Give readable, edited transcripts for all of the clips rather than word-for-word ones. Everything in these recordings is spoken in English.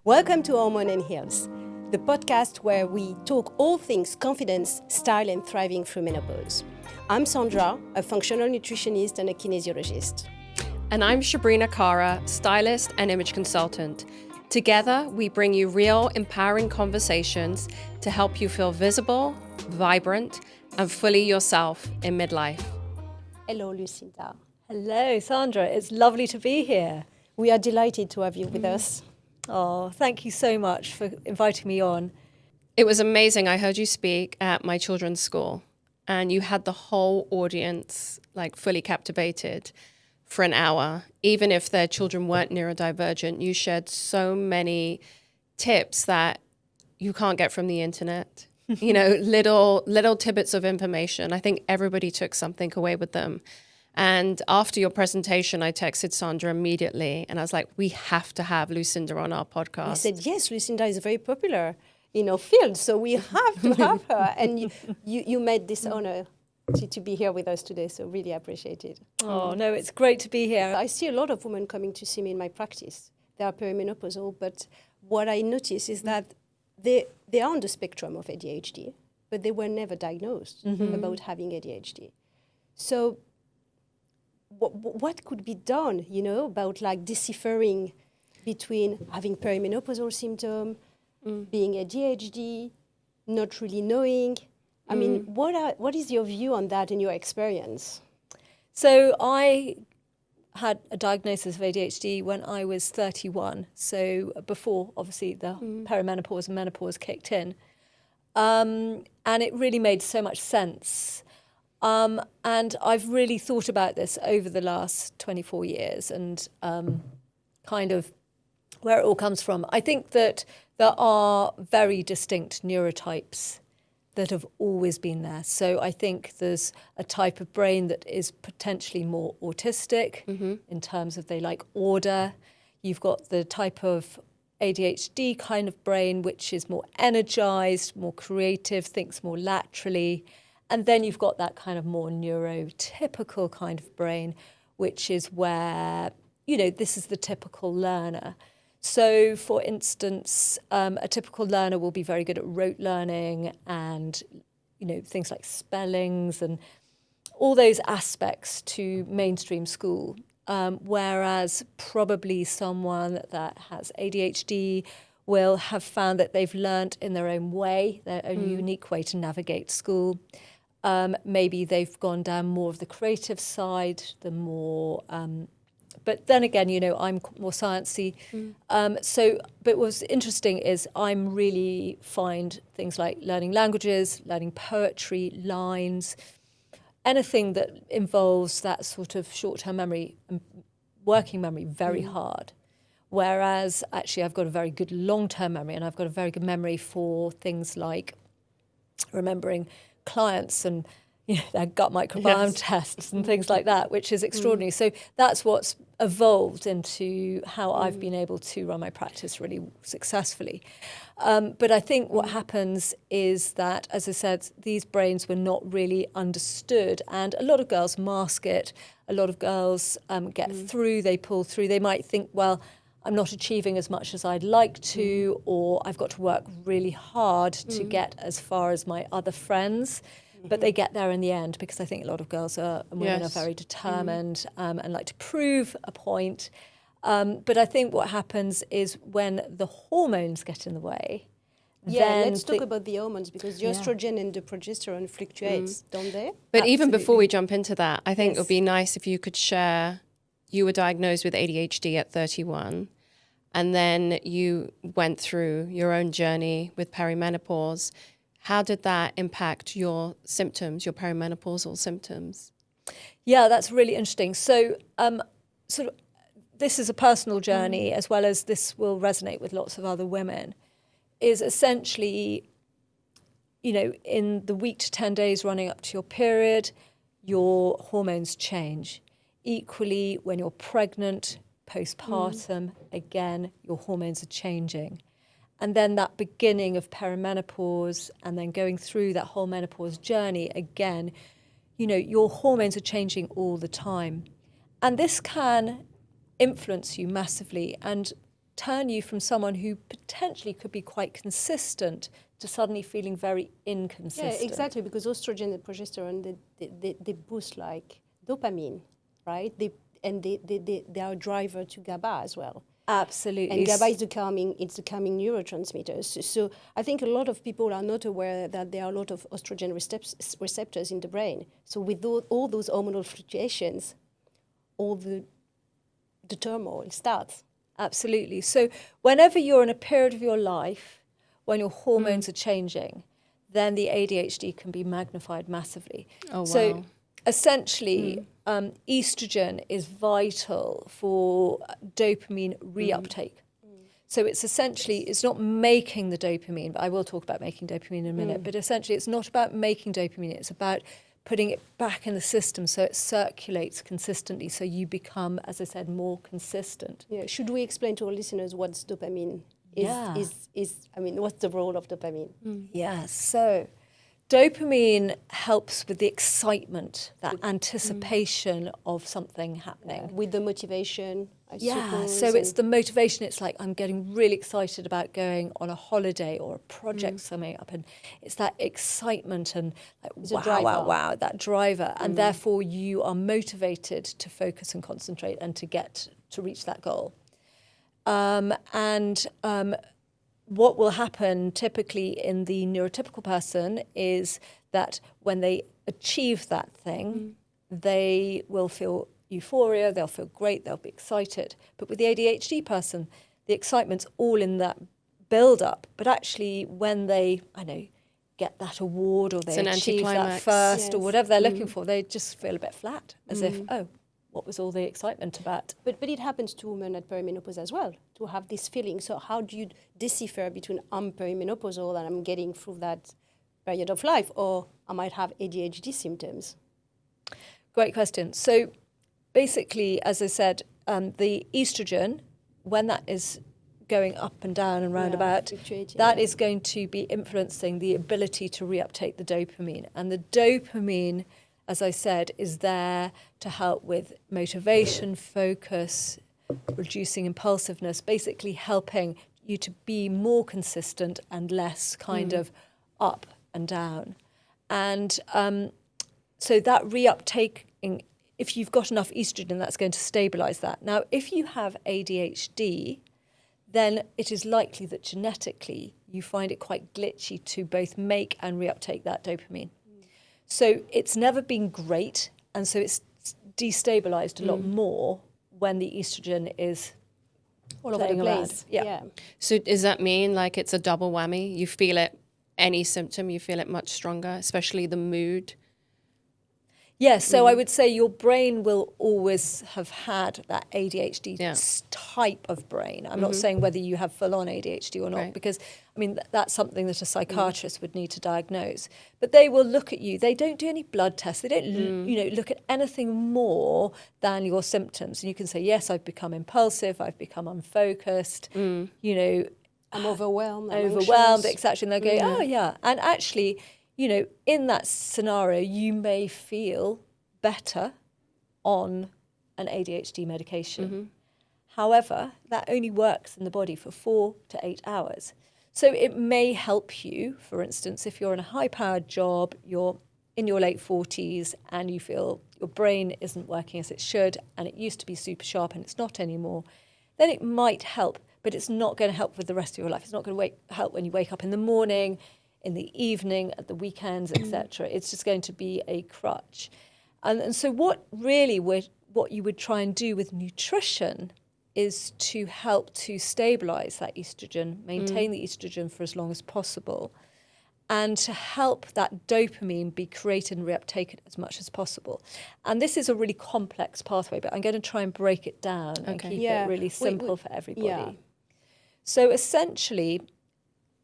Welcome to Hormone and Heels, the podcast where we talk all things confidence, style, and thriving through menopause. I'm Sandra, a functional nutritionist and a kinesiologist. And I'm Shabrina Kara, stylist and image consultant. Together, we bring you real, empowering conversations to help you feel visible, vibrant, and fully yourself in midlife. Hello, Lucinda. Hello, Sandra. It's lovely to be here. We are delighted to have you with us. Oh, thank you so much for inviting me on. It was amazing. I heard you speak at my children's school, and you had the whole audience fully captivated for an hour. Even if their children weren't neurodivergent, you shared so many tips that you can't get from the internet. You know, little tidbits of information. I think everybody took something away with them. And after your presentation, I texted Sandra immediately, and I was like, we have to have Lucinda on our podcast. I said, yes, Lucinda is very popular in our field, so we have to have her. And you made this honor to be here with us today, so really appreciate it. Oh, no, it's great to be here. I see a lot of women coming to see me in my practice. They are perimenopausal, but what I notice is that they are on the spectrum of ADHD, but they were never diagnosed about having ADHD. So what could be done, about deciphering between having perimenopausal symptom, being ADHD, not really knowing? I mean, what is your view on that in your experience? So I had a diagnosis of ADHD when I was 31, so before, obviously, the perimenopause and menopause kicked in. And it really made so much sense. And I've really thought about this over the last 24 years and kind of where it all comes from. I think that there are very distinct neurotypes that have always been there. So I think there's a type of brain that is potentially more autistic in terms of they like order. You've got the type of ADHD kind of brain, which is more energized, more creative, thinks more laterally. And then you've got that kind of more neurotypical kind of brain, which is where, this is the typical learner. So, for instance, a typical learner will be very good at rote learning and, things like spellings and all those aspects to mainstream school. Whereas probably someone that has ADHD will have found that they've learnt in their own way, their own unique way to navigate school. Maybe they've gone down more of the creative side, the more... but then again, I'm more sciencey. But what's interesting is I'm really find things like learning languages, learning poetry, lines, anything that involves that sort of short-term memory and working memory very hard. Whereas actually I've got a very good long-term memory, and I've got a very good memory for things like remembering clients and their gut microbiome tests and things like that, which is extraordinary. So that's what's evolved into how I've been able to run my practice really successfully. But I think what happens is that, as I said, these brains were not really understood, and a lot of girls mask it. A lot of girls get through, they pull through. They might think, well, I'm not achieving as much as I'd like to, or I've got to work really hard to get as far as my other friends. But they get there in the end, because I think a lot of girls and women are very determined and like to prove a point. But I think what happens is when the hormones get in the way. Let's talk about the hormones, because the oestrogen and the progesterone fluctuates, don't they? But even before we jump into that, I think it would be nice if you could share, you were diagnosed with ADHD at 31, and then you went through your own journey with perimenopause. How did that impact your symptoms, your perimenopausal symptoms? Yeah, that's really interesting. So this is a personal journey, as well as this will resonate with lots of other women, is essentially, in the week to 10 days running up to your period, your hormones change. Equally, when you're pregnant, postpartum, again, your hormones are changing. And then that beginning of perimenopause and then going through that whole menopause journey, again, your hormones are changing all the time. And this can influence you massively. And turn you from someone who potentially could be quite consistent to suddenly feeling very inconsistent. Yeah, exactly, because estrogen and progesterone, they boost like dopamine, right? They are a driver to GABA as well. Absolutely. And GABA is the calming neurotransmitter. So I think a lot of people are not aware that there are a lot of estrogen receptors in the brain. So with all those hormonal fluctuations, all the turmoil starts. Absolutely. So whenever you're in a period of your life when your hormones are changing, then the ADHD can be magnified massively. Oh, wow. So essentially, estrogen is vital for dopamine reuptake. So it's essentially, it's not making the dopamine, but I will talk about making dopamine in a minute, but essentially it's not about making dopamine, it's about putting it back in the system so it circulates consistently, so you become, as I said, more consistent. Yeah. Should we explain to our listeners what's dopamine? What's the role of dopamine? Yeah, so dopamine helps with the excitement, that anticipation of something happening. With the motivation, I suppose. So it's the motivation. It's like I'm getting really excited about going on a holiday or a project coming up, and it's that excitement and like, wow, that driver. And therefore you are motivated to focus and concentrate and to reach that goal. What will happen typically in the neurotypical person is that when they achieve that thing, they will feel euphoria, they'll feel great, they'll be excited. But with the ADHD person, the excitement's all in that build-up. But actually, when they, get that award or they achieve that first or whatever they're looking for, they just feel a bit flat, as if, what was all the excitement about? But it happens to women at perimenopause as well, to have this feeling. So how do you decipher between I'm perimenopausal and I'm getting through that period of life, or I might have ADHD symptoms? Great question. So basically, as I said, the estrogen, when that is going up and down and roundabout, that is going to be influencing the ability to reuptake the dopamine. And the dopamine, as I said, is there to help with motivation, focus, reducing impulsiveness, basically helping you to be more consistent and less kind of up and down. And so that reuptaking, if you've got enough estrogen, that's going to stabilise that. Now, if you have ADHD, then it is likely that genetically you find it quite glitchy to both make and reuptake that dopamine. So it's never been great, and so it's destabilised a lot more when the estrogen is playing around. Yeah. So does that mean like it's a double whammy? You feel it, any symptom, you feel it much stronger, especially the mood? Yes, so I would say your brain will always have had that ADHD type of brain. I'm not saying whether you have full-on ADHD or not, because, that's something that a psychiatrist would need to diagnose. But they will look at you. They don't do any blood tests. They don't, look at anything more than your symptoms. And you can say, yes, I've become impulsive, I've become unfocused, I'm overwhelmed, etc. And they'll go, oh, yeah. And actually, in that scenario, you may feel better on an ADHD medication. However, that only works in the body for 4 to 8 hours. So it may help you, for instance, if you're in a high-powered job, you're in your late 40s and you feel your brain isn't working as it should and it used to be super sharp and it's not anymore, then it might help, but it's not going to help with the rest of your life. It's not going to help when you wake up in the morning, in the evening, at the weekends, etc. It's just going to be a crutch. And so what you would try and do with nutrition is to help to stabilise that estrogen, maintain the estrogen for as long as possible, and to help that dopamine be created and reuptaken as much as possible. And this is a really complex pathway, but I'm going to try and break it down and keep it really simple for everybody. Yeah. So essentially,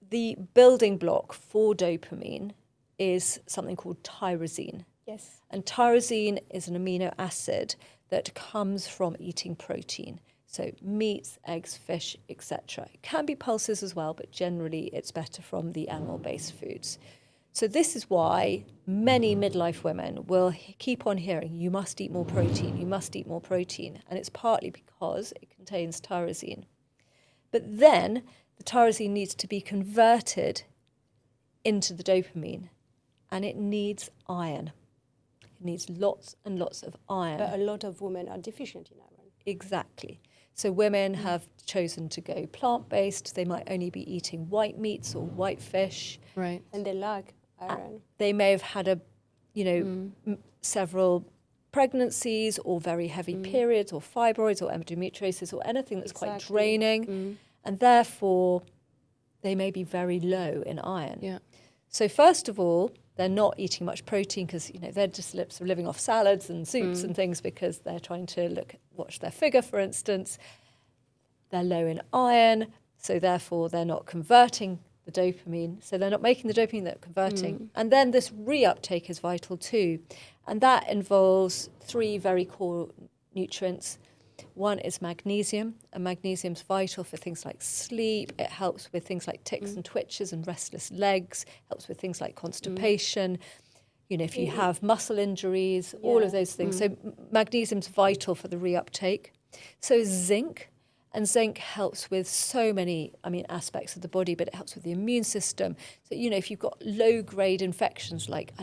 the building block for dopamine is something called tyrosine. Yes. And tyrosine is an amino acid that comes from eating protein. So meats, eggs, fish, etc. It can be pulses as well, but generally it's better from the animal-based foods. So this is why many midlife women will keep on hearing, you must eat more protein, you must eat more protein. And it's partly because it contains tyrosine. But then the tyrosine needs to be converted into the dopamine, and it needs iron. It needs lots and lots of iron. But a lot of women are deficient in iron. Exactly. So women have chosen to go plant-based. They might only be eating white meats or white fish. Right. And they lack iron. They may have had several pregnancies or very heavy periods or fibroids or endometriosis or anything that's quite draining. And therefore, they may be very low in iron. Yeah. So first of all, they're not eating much protein because, they're just living off salads and soups and things because they're trying to watch their figure, for instance. They're low in iron, so therefore they're not converting the dopamine. So they're not making the dopamine, they're converting. And then this reuptake is vital too. And that involves 3 very core nutrients. One is magnesium, and magnesium's vital for things like sleep. It helps with things like tics and twitches and restless legs, helps with things like constipation. If you have muscle injuries, all of those things. So magnesium's vital for the reuptake. So is zinc, and zinc helps with so many, aspects of the body, but it helps with the immune system. So, if you've got low-grade infections like,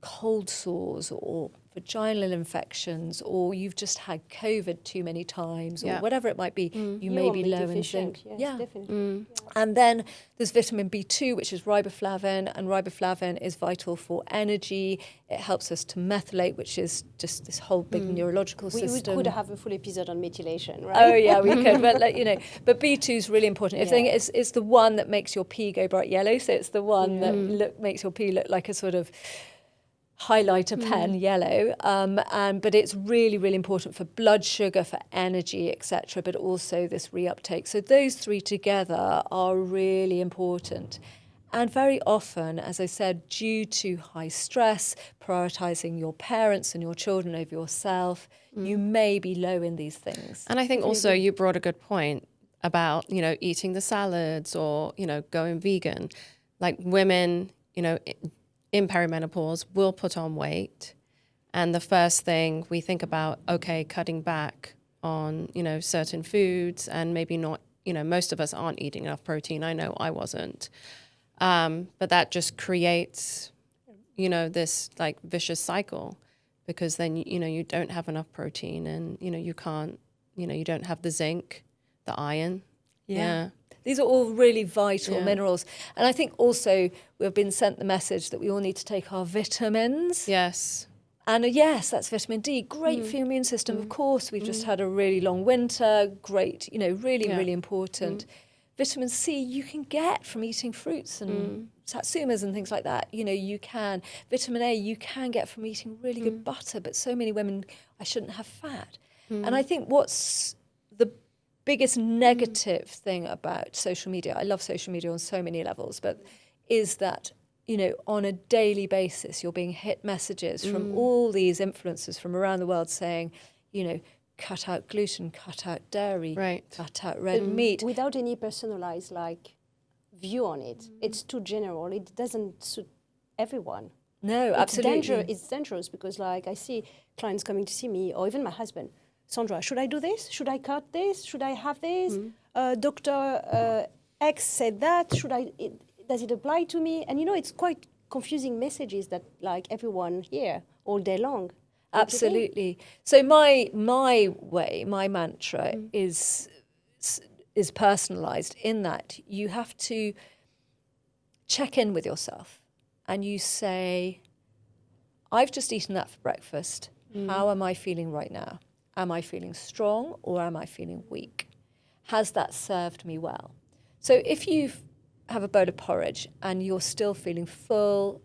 cold sores or vaginal infections, or you've just had COVID too many times, or whatever it might be, you may be low in zinc. Yes, definitely. And then there's vitamin B2, which is riboflavin, and riboflavin is vital for energy. It helps us to methylate, which is just this whole big neurological system. We could have a full episode on methylation, right? Oh yeah, we could, but but B2 is really important. I think it's the one that makes your pee go bright yellow, so it's the one that makes your pee look like a sort of highlighter pen, yellow, but it's really, really important for blood sugar, for energy, etc., but also this reuptake. So those 3 together are really important. And very often, as I said, due to high stress, prioritizing your parents and your children over yourself, you may be low in these things. And I think also you brought a good point about, eating the salads or, going vegan. Like women, in perimenopause will put on weight, and the first thing we think about, cutting back on, certain foods, and maybe not, most of us aren't eating enough protein. I know I wasn't. But that just creates, this like vicious cycle, because then, you don't have enough protein, and, you can't, you don't have the zinc, the iron. Yeah. These are all really vital minerals. And I think also we've been sent the message that we all need to take our vitamins. Yes. And yes, that's vitamin D. Great for your immune system. Of course, we've just had a really long winter. Great, really, really important. Vitamin C you can get from eating fruits and satsumas and things like that. You can. Vitamin A you can get from eating really good butter. But so many women, I shouldn't have fat. And I think what's the biggest negative thing about social media, I love social media on so many levels, but is that, on a daily basis, you're being hit messages from all these influencers from around the world saying, cut out gluten, cut out dairy, cut out red meat. Without any personalized, view on it. It's too general. It doesn't suit everyone. No, absolutely. It's dangerous because, I see clients coming to see me, or even my husband, Sandra, should I do this? Should I cut this? Should I have this? Dr. X said that. Does it apply to me? And it's quite confusing messages that everyone hear all day long. Absolutely. So my way, my mantra is personalized in that you have to check in with yourself and you say, I've just eaten that for breakfast. How am I feeling right now? Am I feeling strong or am I feeling weak? Has that served me well? So if you have a bowl of porridge and you're still feeling full,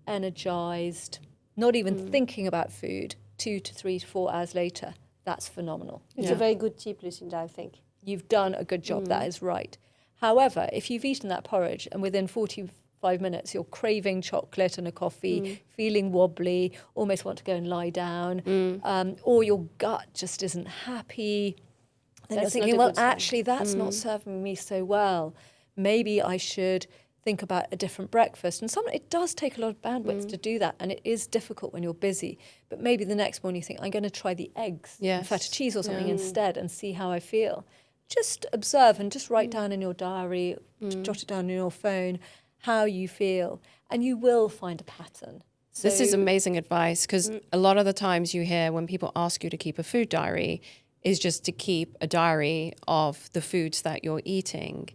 energized, not even thinking about food 2 to 3 to 4 hours later, that's phenomenal. It's a very good tip, Lucinda, I think. You've done a good job. That is right. However, if you've eaten that porridge and within 45 minutes you're craving chocolate and a coffee, feeling wobbly, almost want to go and lie down, or your gut just isn't happy, then you're thinking, well, actually, that's not serving me so well. Maybe I should think about a different breakfast. And it does take a lot of bandwidth to do that, and it is difficult when you're busy. But maybe the next morning you think, I'm going to try the eggs and feta cheese or something instead and see how I feel. just observe and just write down in your diary, jot it down in your phone, how you feel, and you will find a pattern. So this is amazing advice, because a lot of the times you hear when people ask you to keep a food diary is just to keep a diary of the foods that you're eating.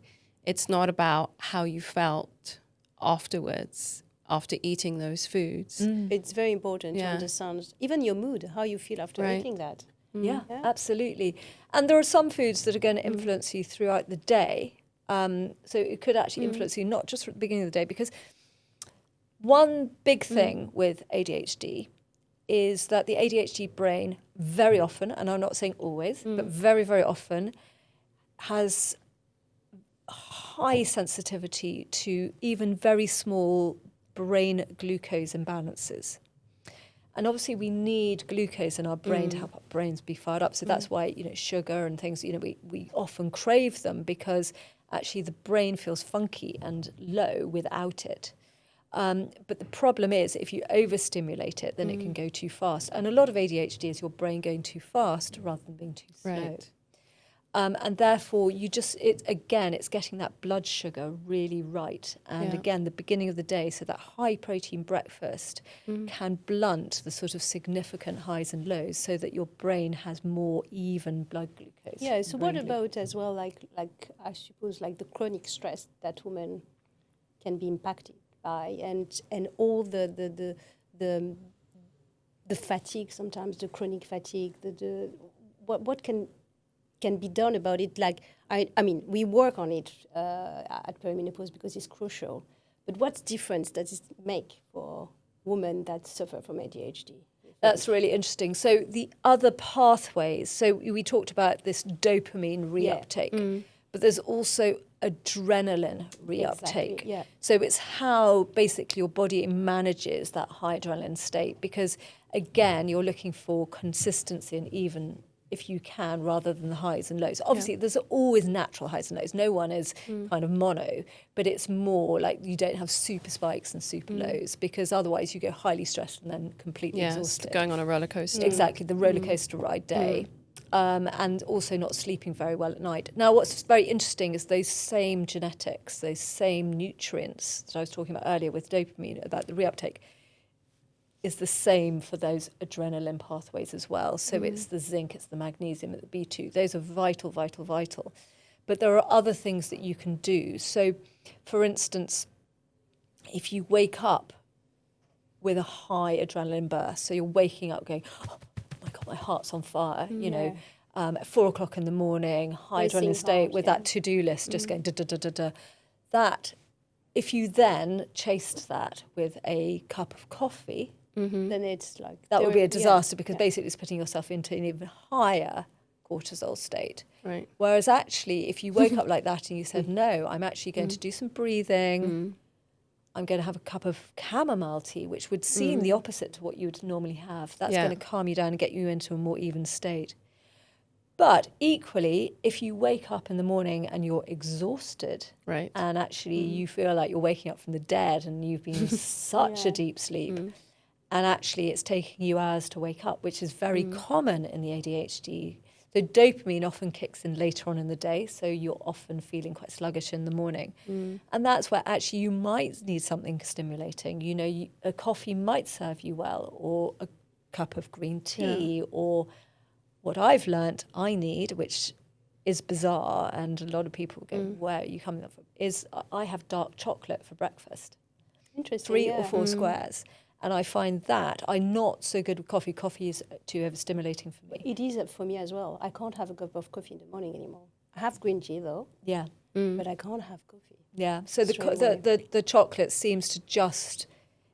It's not about how you felt afterwards, after eating those foods. It's very important to understand even your mood, how you feel after eating that. Yeah, absolutely. And there are some foods that are going to influence you throughout the day. So it could actually influence you not just at the beginning of the day, because one big thing with ADHD is that the ADHD brain very often, and I'm not saying always, but very, very often has high sensitivity to even very small brain glucose imbalances. And obviously we need glucose in our brain to help our brains be fired up. So that's why, sugar and things, we often crave them, because actually the brain feels funky and low without it. But the problem is, if you overstimulate it, then it can go too fast. And a lot of ADHD is your brain going too fast rather than being too slow. Right. And therefore, it's getting that blood sugar really right. And again, the beginning of the day, so that high protein breakfast can blunt the sort of significant highs and lows, so that your brain has more even blood glucose. Yeah, so what about as well, like I suppose, like the chronic stress that women can be impacted by, and all the fatigue, sometimes the chronic fatigue, what can be done about it? Like, I mean, we work on it at Perimenopause because it's crucial. But what difference does it make for women that suffer from ADHD? That's really interesting. So the other pathways, so we talked about this dopamine reuptake, but there's also adrenaline reuptake. Exactly, yeah. So it's how basically your body manages that high adrenaline state, because again, you're looking for consistency and even, if you can, rather than the highs and lows. Obviously, there's always natural highs and lows. No one is kind of mono, but it's more like you don't have super spikes and super lows, because otherwise you go highly stressed and then completely exhausted. Going on a roller coaster. Exactly, the roller coaster ride day. And also not sleeping very well at night. Now, what's very interesting is those same genetics, those same nutrients that I was talking about earlier with dopamine, about the reuptake, is the same for those adrenaline pathways as well. So it's the zinc, it's the magnesium, it's the B2. Those are vital, vital, vital. But there are other things that you can do. So, for instance, if you wake up with a high adrenaline burst, so you're waking up going, oh my God, my heart's on fire, at 4 o'clock in the morning, high adrenaline state with that to-do list just going da-da-da-da-da. That, if you then chased that with a cup of coffee, then it's like... that would be a disaster, because basically it's putting yourself into an even higher cortisol state. Right. Whereas actually, if you woke up like that and you said, no, I'm actually going to do some breathing, I'm going to have a cup of chamomile tea, which would seem the opposite to what you would normally have. That's going to calm you down and get you into a more even state. But equally, if you wake up in the morning and you're exhausted, Right. and actually you feel like you're waking up from the dead and you've been in such a deep sleep, and actually it's taking you hours to wake up, which is very common in the ADHD. So dopamine often kicks in later on in the day, so you're often feeling quite sluggish in the morning. And that's where actually you might need something stimulating. A coffee might serve you well, or a cup of green tea, or what I've learnt I need, which is bizarre, and a lot of people go, where are you coming from, is I have dark chocolate for breakfast. Interesting, 3 or 4 squares. And I find that I'm not so good with coffee. Coffee is too overstimulating for me. It is for me as well. I can't have a cup of coffee in the morning anymore. I have green tea though, Yeah. but I can't have coffee. Yeah. So the chocolate seems to just,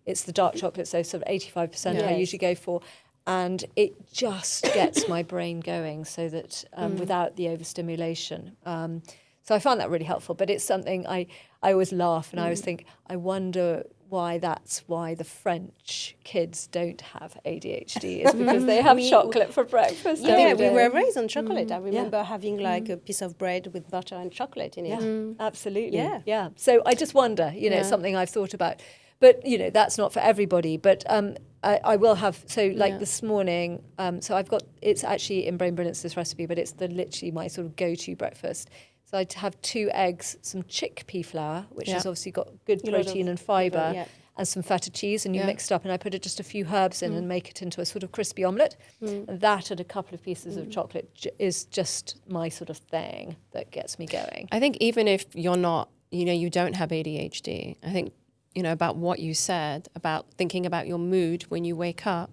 it's the dark chocolate, so sort of 85% I usually go for. And it just gets my brain going, so that without the overstimulation. So I found that really helpful. But it's something I always laugh, and I always think, I wonder why the French kids don't have ADHD, is because they have chocolate for breakfast. Yeah, we were raised on chocolate. I remember having like a piece of bread with butter and chocolate in it. Yeah, absolutely. Yeah. So I just wonder, it's something I've thought about. But, you know, that's not for everybody. But I will have, so like this morning, so I've got, it's actually in Brain Brilliance, this recipe, but it's literally my sort of go-to breakfast. So I'd have 2 eggs, some chickpea flour, which has obviously got good protein and fibre, and some feta cheese, and you mix it up, and I put just a few herbs in and make it into a sort of crispy omelette. And that and a couple of pieces of chocolate is just my sort of thing that gets me going. I think even if you're not, you know, you don't have ADHD, I think, you know, about what you said, about thinking about your mood when you wake up,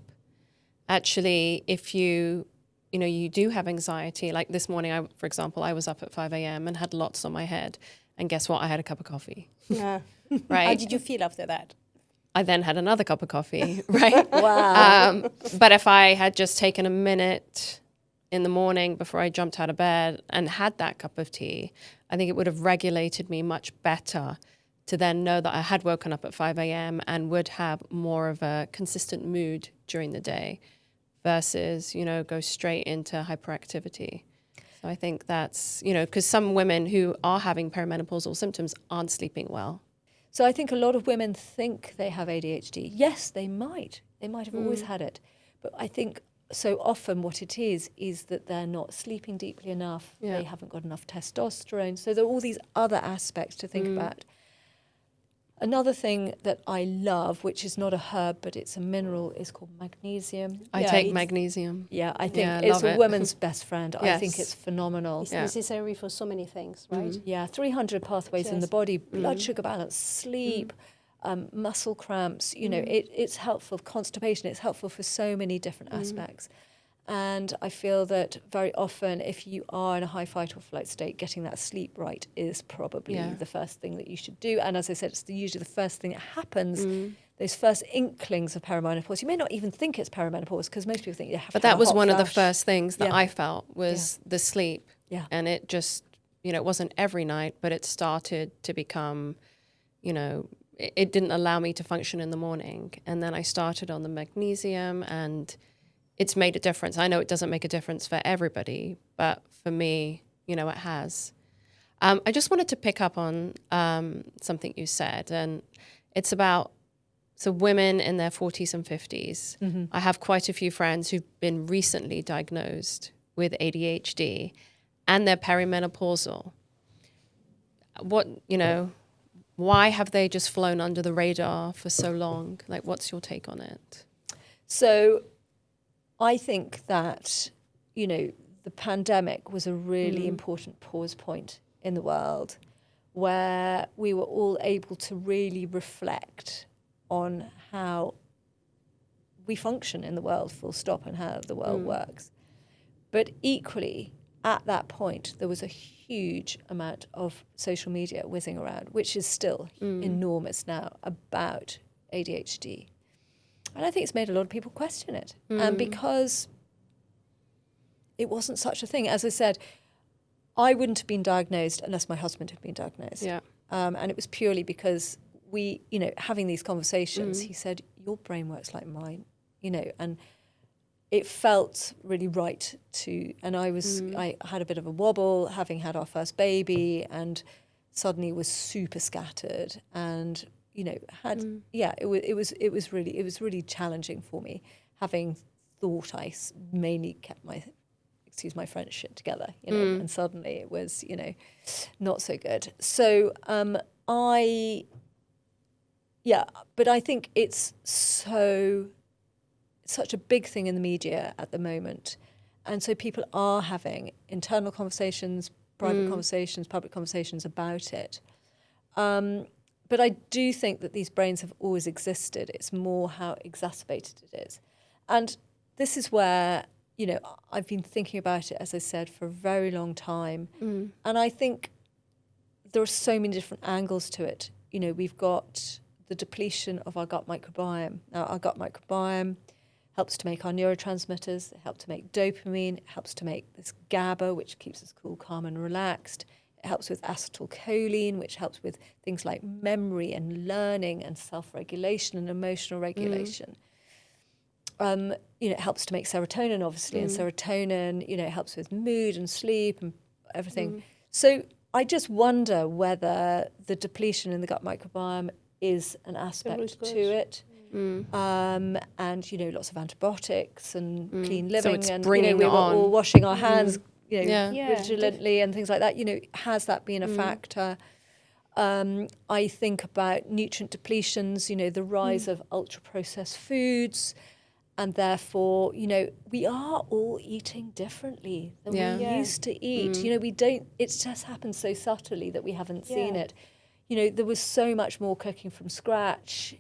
actually, if you know, you do have anxiety, like this morning, for example, I was up at 5 a.m. and had lots on my head. And guess what? I had a cup of coffee. Yeah. Right? How did you feel after that? I then had another cup of coffee, right? Wow. But if I had just taken a minute in the morning before I jumped out of bed and had that cup of tea, I think it would have regulated me much better to then know that I had woken up at 5 a.m. and would have more of a consistent mood during the day versus, you know, go straight into hyperactivity. So I think that's, you know, because some women who are having perimenopausal symptoms aren't sleeping well. So I think a lot of women think they have ADHD. Yes, they might. They might have always had it. But I think so often what it is that they're not sleeping deeply enough. They haven't got enough testosterone. So there are all these other aspects to think about. Another thing that I love, which is not a herb, but it's a mineral, is called magnesium. I take magnesium. Yeah, I think I it's love a it. woman's best friend. I Yes. think it's phenomenal. It's necessary for so many things, right? Yeah, 300 pathways in the body, blood sugar balance, sleep, muscle cramps. You know, it's helpful. Constipation, it's helpful for so many different aspects. And I feel that very often, if you are in a high fight or flight state, getting that sleep right is probably the first thing that you should do. And as I said, it's usually the first thing that happens. Those first inklings of perimenopause. You may not even think it's perimenopause because most people think you have to But have that a was hot one of the flash. first things that I felt was the sleep. Yeah. And it just, you know, it wasn't every night, but it started to become, you know, it didn't allow me to function in the morning. And then I started on the magnesium and it's made a difference. I know it doesn't make a difference for everybody, but for me, you know, it has. I just wanted to pick up on something you said, and it's about women in their 40s and 50s. I have quite a few friends who've been recently diagnosed with ADHD, and they're perimenopausal. What, you know, why have they just flown under the radar for so long? Like, what's your take on it? So I think that, you know, the pandemic was a really important pause point in the world where we were all able to really reflect on how we function in the world, full stop, and how the world works. But equally, at that point, there was a huge amount of social media whizzing around, which is still enormous now, about ADHD. And I think it's made a lot of people question it. And because it wasn't such a thing, as I said, I wouldn't have been diagnosed unless my husband had been diagnosed. Yeah. And it was purely because we, you know, having these conversations, he said, your brain works like mine, you know, and it felt really right to, and I had a bit of a wobble having had our first baby and suddenly was super scattered and, you know, had, it was really challenging for me, having thought I mainly kept my, excuse my French, shit together, you know, and suddenly it was, you know, not so good. So but I think it's such a big thing in the media at the moment. And so people are having internal conversations, private conversations, public conversations about it. But I do think that these brains have always existed. It's more how exacerbated it is. And this is where, you know, I've been thinking about it, as I said, for a very long time. And I think there are so many different angles to it. You know, we've got the depletion of our gut microbiome. Now, our gut microbiome helps to make our neurotransmitters, it helps to make dopamine, it helps to make this GABA, which keeps us cool, calm and relaxed. It helps with acetylcholine, which helps with things like memory and learning and self-regulation and emotional regulation. You know, it helps to make serotonin, obviously, and serotonin, you know, it helps with mood and sleep and everything. So I just wonder whether the depletion in the gut microbiome is an aspect to it. And, you know, lots of antibiotics and clean living. So it's and, bringing we were on. all washing our hands, you know, Yeah. vigilantly and things like that. You know, has that been a factor? I think about nutrient depletions, you know, the rise of ultra-processed foods. And therefore, you know, we are all eating differently than we used to eat. You know, we don't, it just happens so subtly that we haven't seen it. You know, there was so much more cooking from scratch,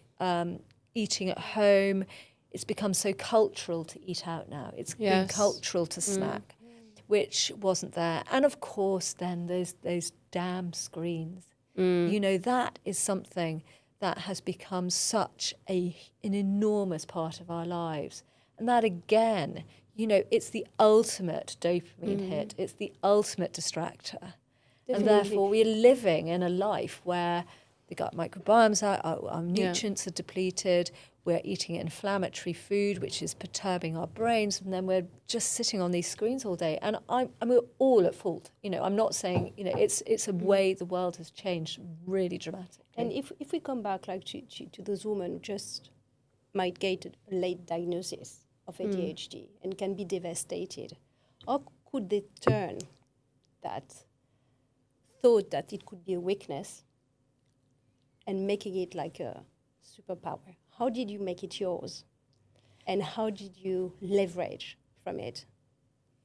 eating at home. It's become so cultural to eat out now. It's been cultural to snack, which wasn't there. And of course, then there's those damn screens. You know, that is something that has become such an enormous part of our lives. And that, again, you know, it's the ultimate dopamine hit. It's the ultimate distractor. Definitely. And therefore, we're living in a life where the gut microbiome's out, our nutrients are depleted, we're eating inflammatory food, which is perturbing our brains, and then we're just sitting on these screens all day. And we're all at fault. You know, I'm not saying, you know, it's a way the world has changed really dramatically. And if we come back like to those women who just might get a late diagnosis of ADHD and can be devastated, how could they turn that thought that it could be a weakness and making it like a superpower? How did you make it yours? And how did you leverage from it?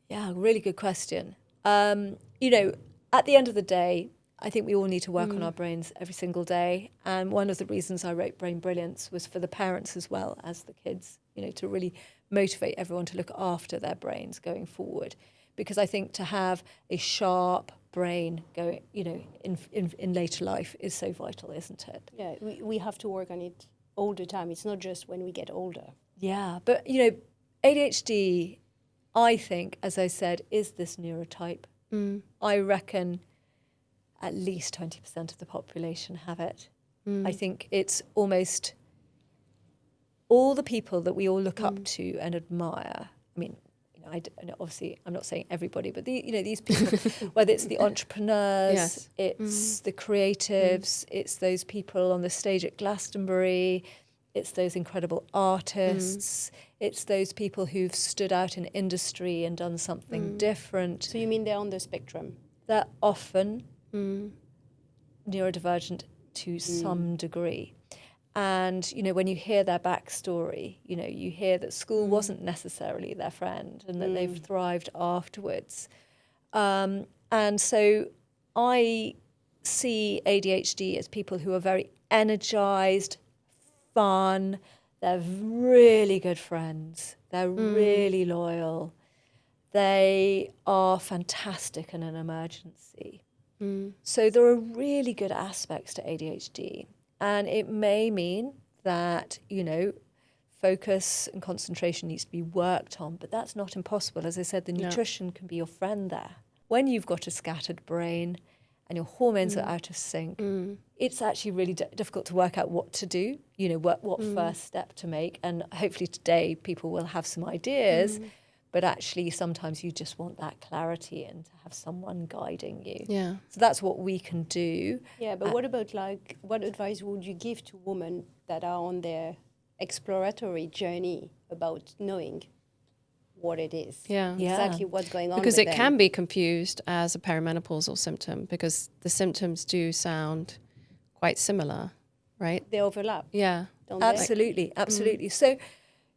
Yeah, really good question. You know, at the end of the day, I think we all need to work on our brains every single day. And one of the reasons I wrote Brain Brilliance was for the parents as well as the kids, you know, to really motivate everyone to look after their brains going forward. Because I think to have a sharp brain going, you know, in later life is so vital, isn't it? Yeah, we have to work on it all the time. It's not just when we get older. Yeah, but, you know, ADHD, I think, as I said, is this neurotype. I reckon at least 20% of the population have it. I think it's almost all the people that we all look up to and admire. I mean, obviously, I'm not saying everybody, but these people, whether it's the entrepreneurs, it's the creatives, it's those people on the stage at Glastonbury, it's those incredible artists, it's those people who've stood out in industry and done something different. So you mean they're on the spectrum? They're often neurodivergent to some degree. And, you know, when you hear their backstory, you know, you hear that school wasn't necessarily their friend and that they've thrived afterwards. And so I see ADHD as people who are very energized, fun, they're really good friends, they're really loyal, they are fantastic in an emergency. So there are really good aspects to ADHD. And it may mean that, you know, focus and concentration needs to be worked on, but that's not impossible. As I said, the nutrition can be your friend there. When you've got a scattered brain and your hormones are out of sync, it's actually really difficult to work out what to do, you know, what first step to make. And hopefully today people will have some ideas, but actually sometimes you just want that clarity and to have someone guiding you. Yeah. So that's what we can do. Yeah, but what about, like, what advice would you give to women that are on their exploratory journey about knowing what it is? Exactly what's going on because with it them? can be confused as a perimenopausal symptom because the symptoms do sound quite similar, right? They overlap. Yeah. Don't Absolutely, absolutely. So,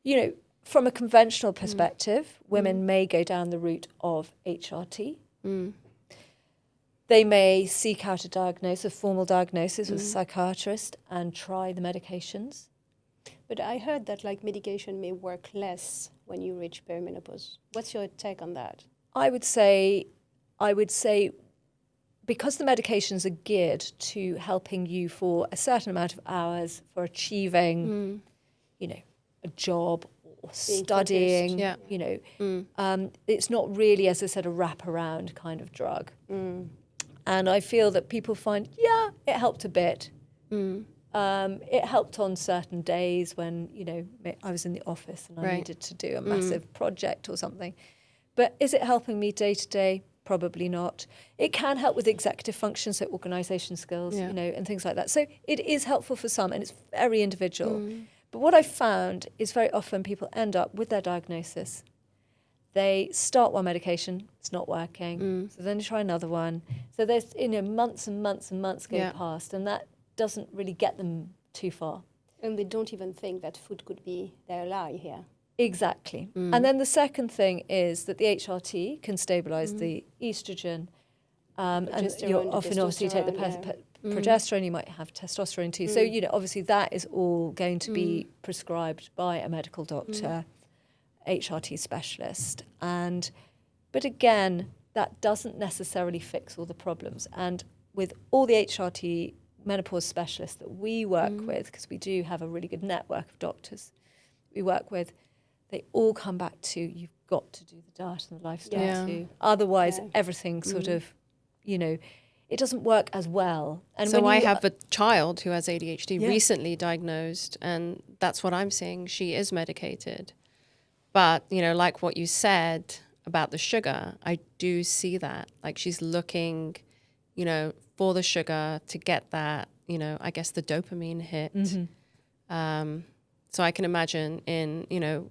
you know, from a conventional perspective, women may go down the route of HRT. They may seek out a diagnosis, a formal diagnosis with a psychiatrist and try the medications. But I heard that, like, medication may work less when you reach perimenopause. What's your take on that? I would say because the medications are geared to helping you for a certain amount of hours for achieving, you know, a job or studying, you know, it's not really, as I said, a wraparound kind of drug. And I feel that people find, it helped a bit. It helped on certain days when, you know, I was in the office and I needed to do a massive project or something. But is it helping me day to day? probably not. It can help with executive function, so organisation skills, Yeah. you know, and things like that. So it is helpful for some, and it's very individual. But what I've found is very often people end up with their diagnosis. They start one medication, it's not working. So then they try another one. So there's, you know, months and months and months go past, and that doesn't really get them too far. And they don't even think that food could be their ally here. Exactly. And then the second thing is that the HRT can stabilise the estrogen. And you Progesterone, the often obviously take the progesterone, you might have testosterone too. So, you know, obviously that is all going to be prescribed by a medical doctor, HRT specialist. But again, that doesn't necessarily fix all the problems. And with all the HRT menopause specialists that we work with, because we do have a really good network of doctors we work with, they all come back to, you've got to do the diet and the lifestyle too. Otherwise, everything sort of, you know, it doesn't work as well. And so I have a child who has ADHD, recently diagnosed, and that's what I'm seeing. She is medicated. But, you know, like what you said about the sugar, I do see that. Like she's looking, you know, for the sugar to get that, you know, I guess the dopamine hit. So I can imagine in, you know,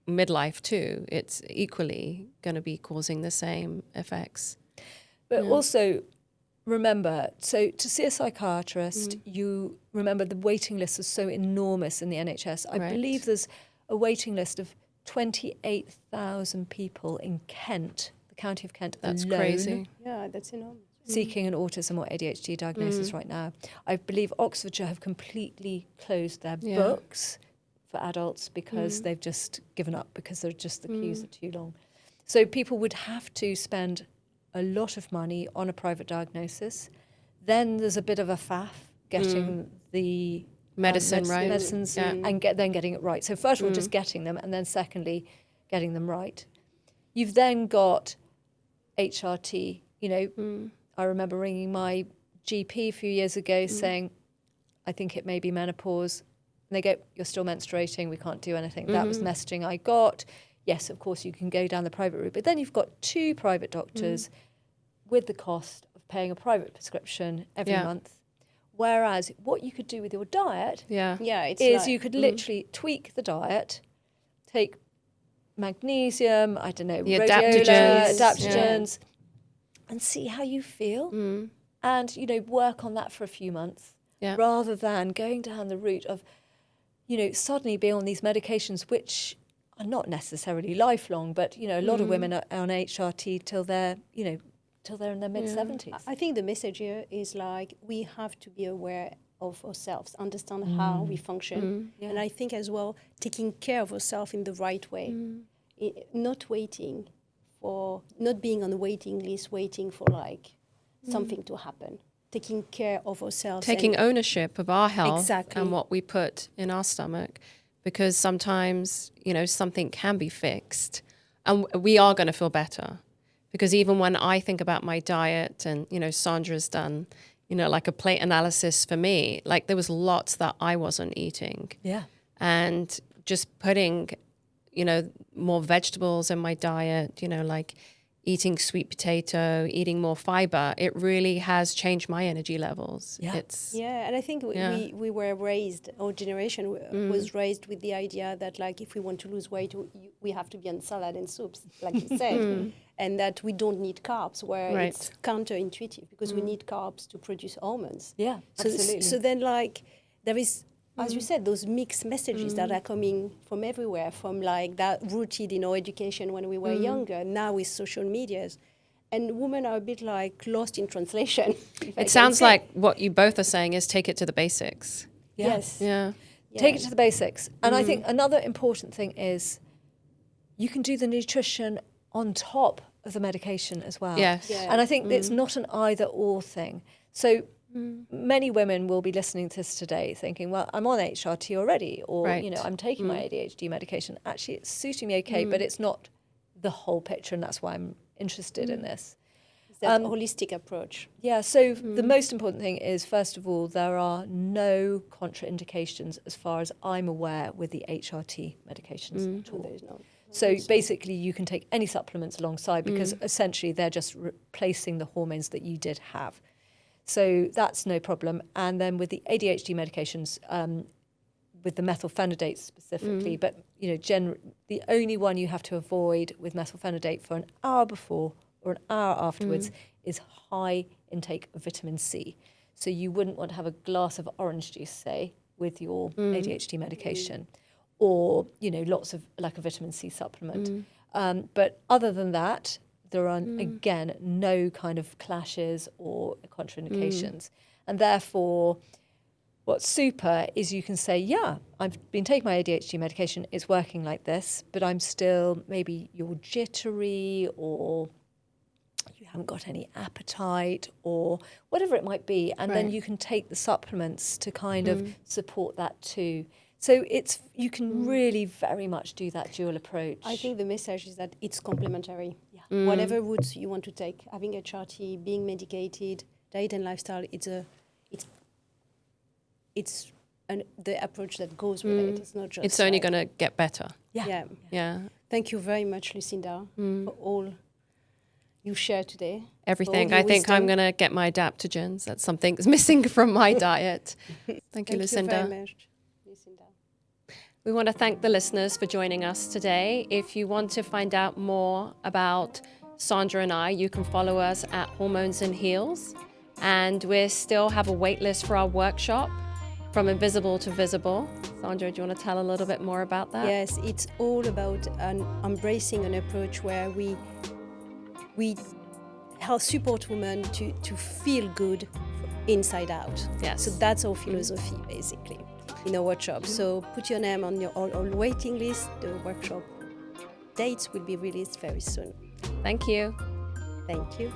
midlife too, it's equally going to be causing the same effects. But also remember, so to see a psychiatrist, you remember the waiting list is so enormous in the NHS. I believe there's a waiting list of 28,000 people in Kent, the county of Kent That's alone, crazy. Yeah, that's enormous. seeking an autism or ADHD diagnosis right now. I believe Oxfordshire have completely closed their books for adults because they've just given up because they're just the queues are too long. So people would have to spend a lot of money on a private diagnosis. Then there's a bit of a faff getting the medicines and then getting it right. So first of all, just getting them, and then secondly, getting them right. You've then got HRT. You know, I remember ringing my GP a few years ago saying, I think it may be menopause. And they go, you're still menstruating, we can't do anything. That was messaging I got. Yes, of course, you can go down the private route. But then you've got two private doctors with the cost of paying a private prescription every month. Whereas what you could do with your diet is you could literally tweak the diet, take magnesium, I don't know, adaptogens, and see how you feel. And, you know, work on that for a few months rather than going down the route of, you know, suddenly being on these medications which are not necessarily lifelong, but, you know, a lot of women are on HRT till they're, you know, till they're in their mid-70s. I think the message here is like we have to be aware of ourselves, understand how we function. And I think as well, taking care of ourselves in the right way, not waiting for, not being on the waiting list, waiting for like something to happen. Taking care of ourselves. Taking ownership of our health and what we put in our stomach. Because sometimes, you know, something can be fixed and we are going to feel better. Because even when I think about my diet and, you know, Sandra's done, you know, like a plate analysis for me, like there was lots that I wasn't eating. Yeah. And just putting, you know, more vegetables in my diet, you know, like eating sweet potato, eating more fiber, it really has changed my energy levels. Yeah. And I think we were raised, our generation was raised with the idea that like if we want to lose weight, we have to be on salad and soups, like you said, and that we don't need carbs, where it's counterintuitive because we need carbs to produce hormones. Yeah, absolutely. So then like there is, as you said, those mixed messages that are coming from everywhere, from like that rooted in our education when we were younger, now with social medias. And women are a bit like lost in translation. It sounds like what you both are saying is take it to the basics. Yes. Yeah. Take it to the basics. And I think another important thing is you can do the nutrition on top of the medication as well. Yes. Yeah. And I think it's not an either or thing. So many women will be listening to this today thinking, well, I'm on HRT already, or, you know, I'm taking my ADHD medication. Actually, it's suiting me okay, but it's not the whole picture, and that's why I'm interested in this. It's that holistic approach. Yeah, so the most important thing is, first of all, there are no contraindications as far as I'm aware with the HRT medications at all. There is no. So basically you can take any supplements alongside because essentially they're just replacing the hormones that you did have. So that's no problem. And then with the ADHD medications, with the methylphenidate specifically, but the only one you have to avoid with methylphenidate for an hour before or an hour afterwards is high intake of vitamin C. So you wouldn't want to have a glass of orange juice, say, with your ADHD medication, or lots of like a vitamin C supplement. But other than that, there are again no kind of clashes or contraindications, and therefore, what's super is you can say, yeah, I've been taking my ADHD medication, it's working like this, but I'm still, maybe you're jittery or you haven't got any appetite or whatever it might be. And then you can take the supplements to kind of support that too. So you can really very much do that dual approach. I think the message is that it's complementary. Yeah. Whatever route you want to take, having HRT, being medicated, diet and lifestyle, it's the approach that goes with it. It's not just. It's only going to get better. Yeah. Thank you very much, Lucinda, for all you shared today. Everything. I think I'm going to get my adaptogens. That's something that's missing from my diet. Thank you, Lucinda. Thank you very much, Lucinda. We want to thank the listeners for joining us today. If you want to find out more about Sandra and I, you can follow us at Hormones and Heels. And we still have a wait list for our workshop, From Invisible to Visible. Sandra, do you want to tell a little bit more about that? Yes, it's all about embracing an approach where we help support women to feel good inside out. Yes. So that's our philosophy, basically, in our workshop. So put your name on your waiting list. The workshop dates will be released very soon. Thank you. Thank you.